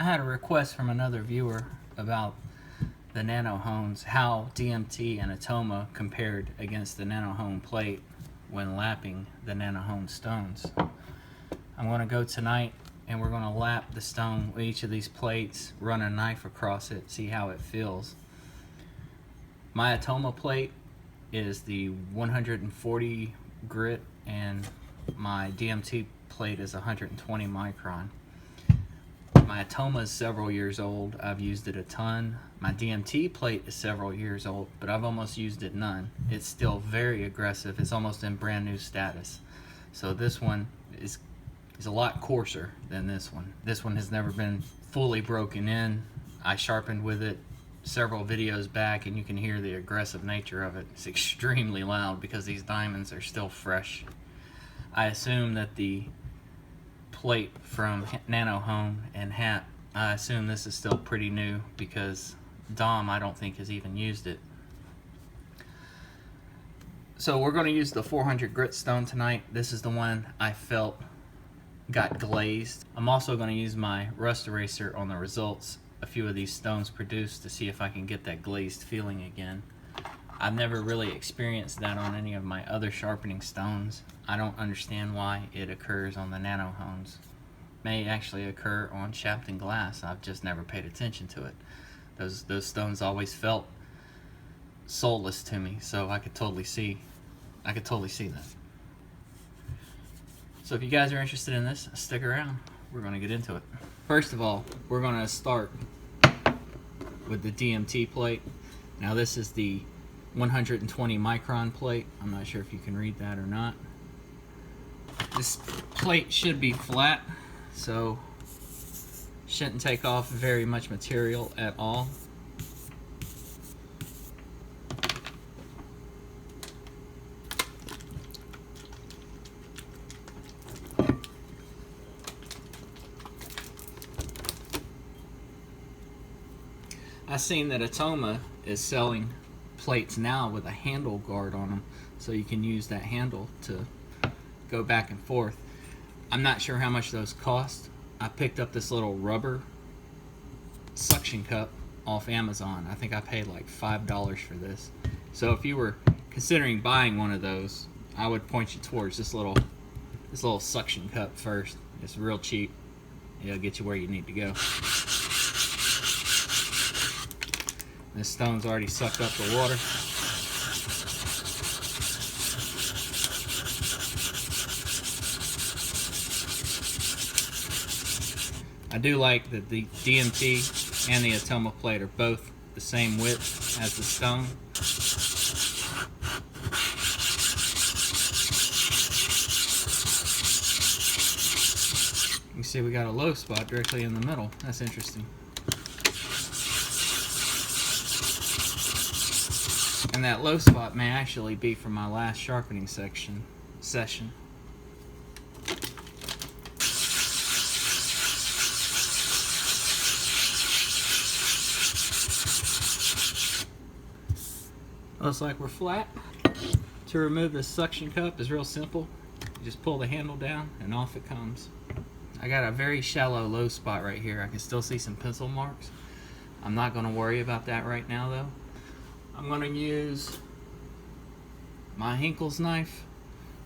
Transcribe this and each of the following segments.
I had a request from another viewer about the Nano Hones, how DMT and Atoma compared against the Nano Hone plate when lapping the Nano Hone stones. I'm going to go tonight and we're going to lap the stone with each of these plates, run a knife across it, see how it feels. My Atoma plate is the 140 grit and my DMT plate is 120 micron. My Atoma is several years old. I've used it a ton. My DMT plate is several years old, but I've almost used it none. It's still very aggressive. It's almost in brand new status. So this one is a lot coarser than this one. This one has never been fully broken in. I sharpened with it several videos back and you can hear the aggressive nature of it. It's extremely loud because these diamonds are still fresh. I assume that the plate from Nano Hone and Hat, I assume this is still pretty new because Dom I don't think has even used it. So we're going to use the 400 grit stone tonight. This is the one I felt got glazed. I'm also going to use my rust eraser on the results a few of these stones produced to see if I can get that glazed feeling again. I've never really experienced that on any of my other sharpening stones. I don't understand why it occurs on the Nano Hones. May actually occur on Sharpening glass. I've just never paid attention to it. Those stones always felt soulless to me, so I could totally see that. So if you guys are interested in this, stick around. We're going to get into it. First of all, we're going to start with the DMT plate. Now this is the 120 micron plate. I'm not sure if you can read that or not. This plate should be flat, so shouldn't take off very much material at all. I've seen that Atoma is selling plates now with a handle guard on them, so you can use that handle to go back and forth. I'm not sure how much those cost. I picked up this little rubber suction cup off Amazon. I think I paid like $5 for this. So if you were considering buying one of those, I would point you towards this little suction cup first. It's real cheap. It'll get you where you need to go. This stone's already sucked up the water. I do like that the DMT and the Atoma plate are both the same width as the stone. You can see we got a low spot directly in the middle. That's interesting. And that low spot may actually be from my last sharpening session. Looks like we're flat. To remove this suction cup is real simple. You just pull the handle down and off it comes. I got a very shallow low spot right here. I can still see some pencil marks. I'm not going to worry about that right now though. I'm going to use my Hinkle's knife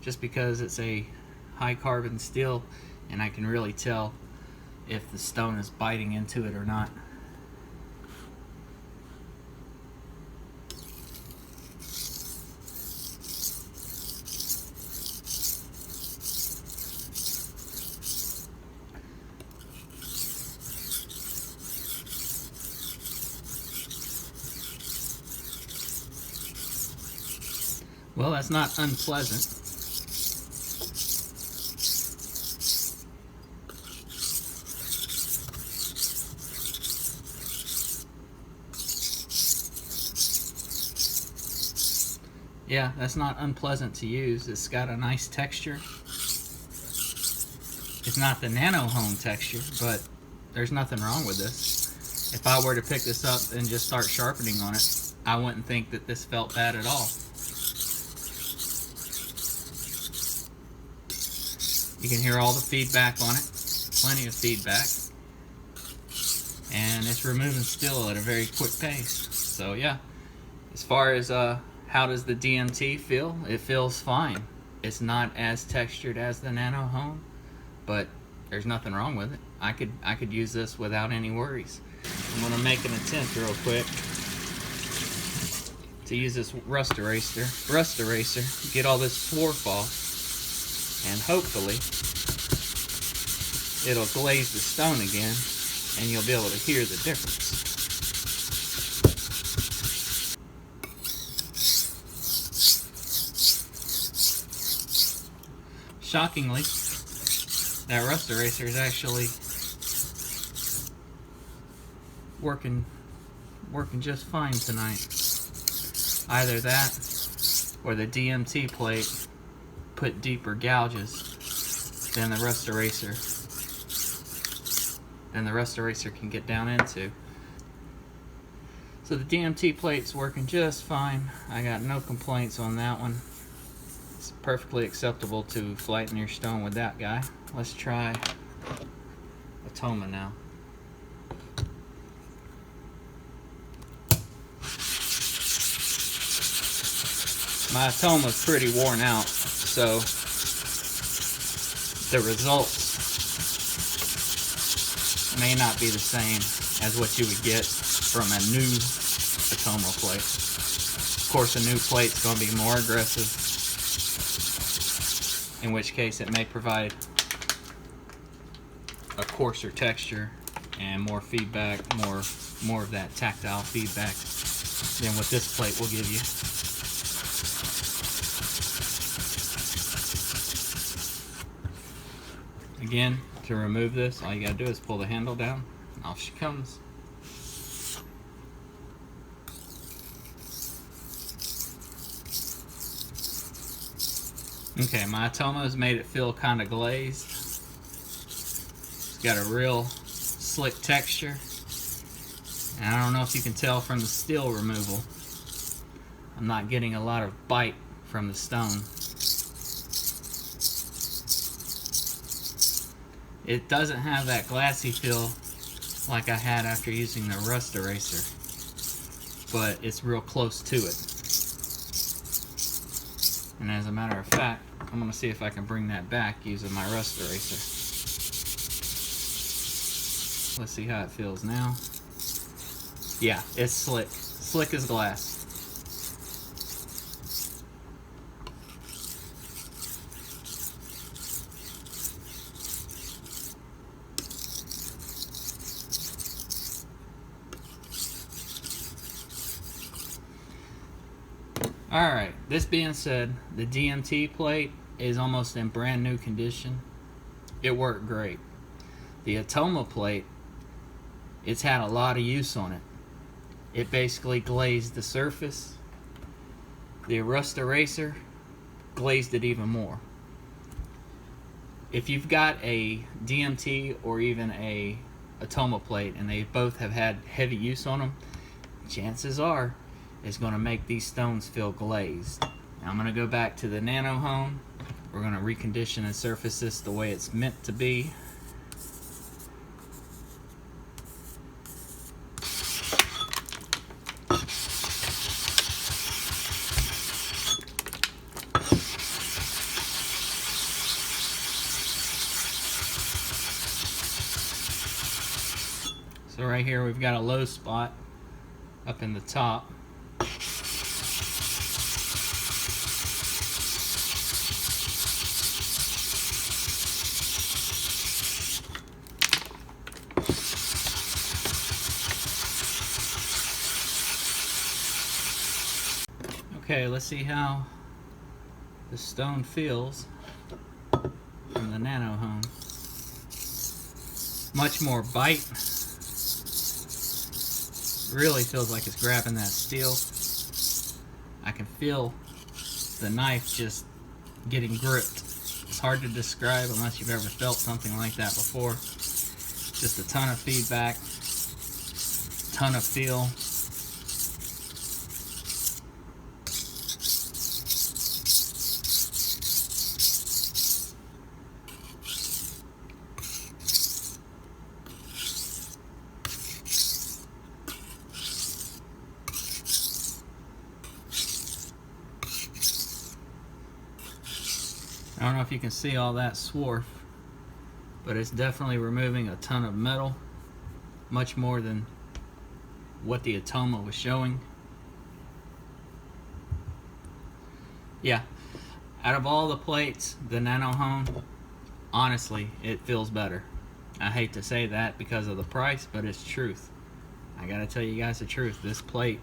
just because it's a high carbon steel and I can really tell if the stone is biting into it or not. Well, that's not unpleasant. Yeah, that's not unpleasant to use. It's got a nice texture. It's not the Nano Hone texture, but there's nothing wrong with this. If I were to pick this up and just start sharpening on it, I wouldn't think that this felt bad at all. You can hear all the feedback on it. Plenty of feedback. and it's removing steel at a very quick pace. So yeah, as far as how does the DMT feel, it feels fine. It's not as textured as the Nano Hone, but there's nothing wrong with it. I could use this without any worries. I'm gonna make an attempt real quick to use this rust eraser, get all this swarf off, and hopefully it'll glaze the stone again, and you'll be able to hear the difference. Shockingly, that rust eraser is actually working just fine tonight. Either that or the DMT plate put deeper gouges than the rust eraser can get down into. So the DMT plate's working just fine. I got no complaints on that one. It's perfectly acceptable to flatten your stone with that guy. Let's try Atoma now. My Atoma's pretty worn out, so the results may not be the same as what you would get from a new Atoma plate. Of course, a new plate's going to be more aggressive, in which case it may provide a coarser texture and more feedback, more of that tactile feedback than what this plate will give you. Again, to remove this, all you gotta do is pull the handle down, and off she comes. Okay, my Atoma has made it feel kind of glazed. It's got a real slick texture, and I don't know if you can tell from the steel removal, I'm not getting a lot of bite from the stone. It doesn't have that glassy feel like I had after using the rust eraser, but it's real close to it. And as a matter of fact, I'm going to see if I can bring that back using my rust eraser. Let's see how it feels now. Yeah, it's slick. Slick as glass. Alright, this being said, the DMT plate is almost in brand new condition. It worked great. The Atoma plate, it's had a lot of use on it. It basically glazed the surface. The rust eraser glazed it even more. If you've got a DMT or even a Atoma plate and they both have had heavy use on them, chances are it's going to make these stones feel glazed. Now I'm going to go back to the Nano Hone. We're going to recondition and surface this the way it's meant to be. So right here we've got a low spot up in the top. Okay, let's see how the stone feels from the Nano Hone. Much more bite. Really feels like it's grabbing that steel. I can feel the knife just getting gripped. It's hard to describe unless you've ever felt something like that before. Just a ton of feedback, ton of feel. I don't know if you can see all that swarf, but it's definitely removing a ton of metal, much more than what the Atoma was showing. Yeah, out of all the plates, the Nano Hone, honestly, it feels better. I hate to say that because of the price, but it's truth. I gotta tell you guys the truth. This plate,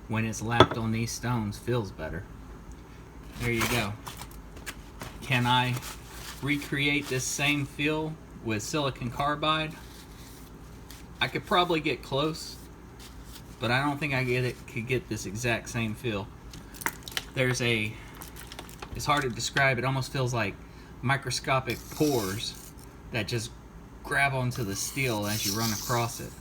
when it's lapped on these stones, feels better. There you go. Can I recreate this same feel with silicon carbide? I could probably get close, but I don't think could get this exact same feel. It's hard to describe, it almost feels like microscopic pores that just grab onto the steel as you run across it.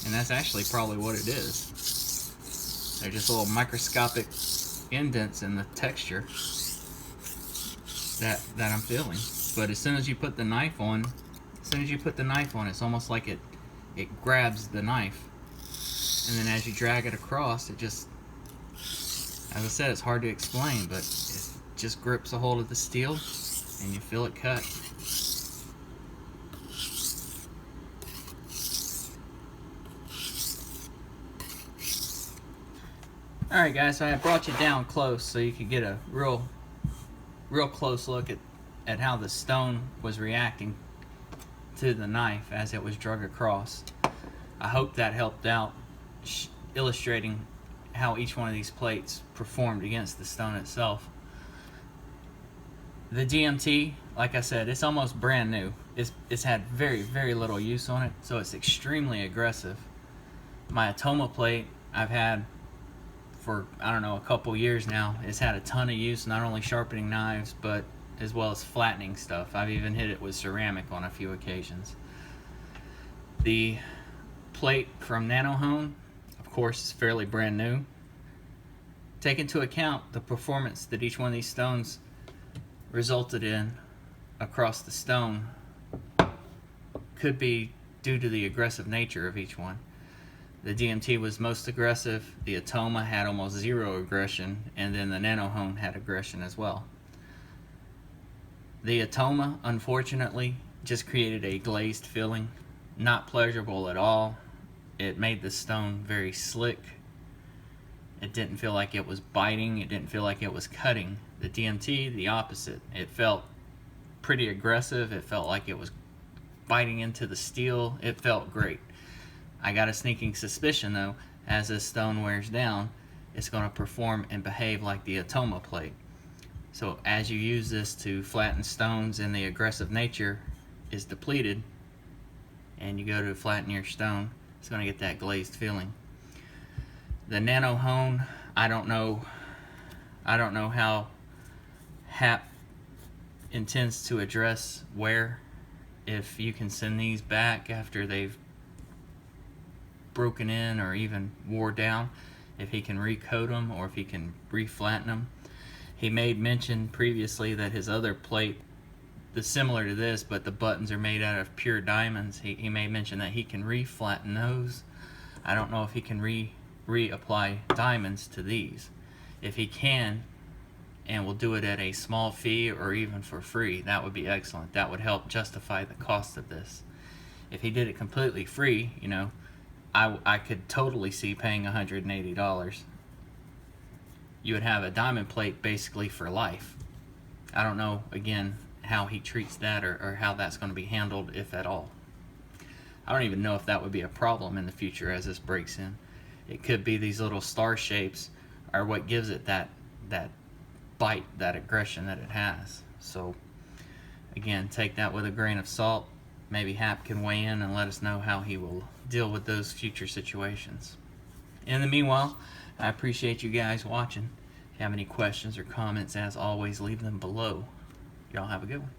And that's actually probably what it is. They're just little microscopic indents in the texture that I'm feeling. But as soon as you put the knife on, it's almost like it grabs the knife. And then as you drag it across, it just, as I said, it's hard to explain, but it just grips a hold of the steel and you feel it cut. Alright guys, so I brought you down close so you could get a real close look at how the stone was reacting to the knife as it was drug across. I hope that helped out illustrating how each one of these plates performed against the stone itself. The DMT, like I said, it's almost brand new. It's had very little use on it, so it's extremely aggressive. My Atoma plate I've had for, I don't know, a couple years now. It's had a ton of use, not only sharpening knives, but as well as flattening stuff. I've even hit it with ceramic on a few occasions. The plate from Nano Hone, of course, is fairly brand new. Take into account the performance that each one of these stones resulted in across the stone could be due to the aggressive nature of each one. The DMT was most aggressive, the Atoma had almost zero aggression, and then the Nano Hone had aggression as well. The Atoma, unfortunately, just created a glazed feeling, not pleasurable at all. It made the stone very slick. It didn't feel like it was biting, it didn't feel like it was cutting. The DMT, the opposite. It felt pretty aggressive, it felt like it was biting into the steel, it felt great. I got a sneaking suspicion though, as this stone wears down, it's going to perform and behave like the Atoma plate. So as you use this to flatten stones and the aggressive nature is depleted, and you go to flatten your stone, it's going to get that glazed feeling. The Nano Hone, I don't know how HAP intends to address wear. If you can send these back after they've broken in or even wore down, if he can recoat them or if he can reflatten them. He made mention previously that his other plate is similar to this, but the buttons are made out of pure diamonds. He made mention that he can reflatten those. I don't know if he can reapply diamonds to these. If he can, and will do it at a small fee or even for free, that would be excellent. That would help justify the cost of this. If he did it completely free, you know, I could totally see paying $180. You would have a diamond plate basically for life. I don't know, again, how he treats that or how that's going to be handled, if at all. I don't even know if that would be a problem in the future as this breaks in. It could be these little star shapes are what gives it that bite, that aggression that it has. So again, take that with a grain of salt. Maybe Hap can weigh in and let us know how he will deal with those future situations. In the meanwhile, I appreciate you guys watching. If you have any questions or comments, as always, leave them below. Y'all have a good one.